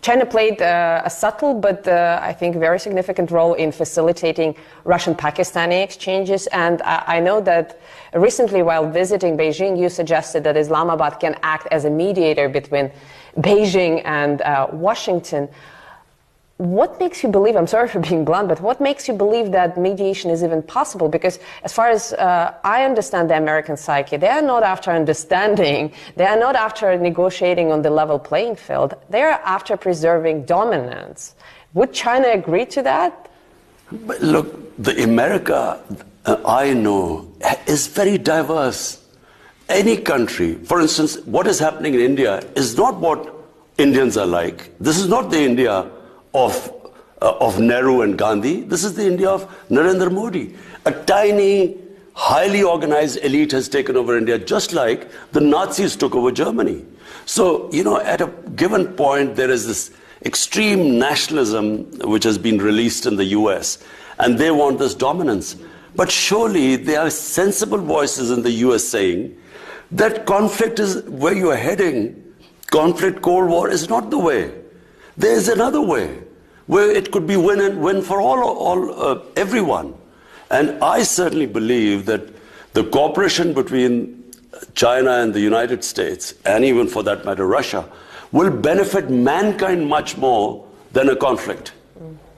China played a subtle but I think very significant role in facilitating Russian-Pakistani exchanges. And I know that recently while visiting Beijing, you suggested that Islamabad can act as a mediator between Beijing and Washington. What makes you believe, I'm sorry for being blunt, but what makes you believe that mediation is even possible? Because as far as I understand the American psyche, they are not after understanding, they are not after negotiating on the level playing field, they are after preserving dominance. Would China agree to that? But look, the America I know is very diverse. Any country, for instance, what is happening in India is not what Indians are like. This is not the India of Nehru and Gandhi. This is the India of Narendra Modi. A tiny, highly organized elite has taken over India, just like the Nazis took over Germany. So, you know, at a given point, there is this extreme nationalism which has been released in the US, and they want this dominance. But surely there are sensible voices in the US saying that conflict is where you are heading. Conflict, Cold War is not the way. There is another way where it could be win and win for everyone. And I certainly believe that the cooperation between China and the United States, and even for that matter Russia, will benefit mankind much more than a conflict.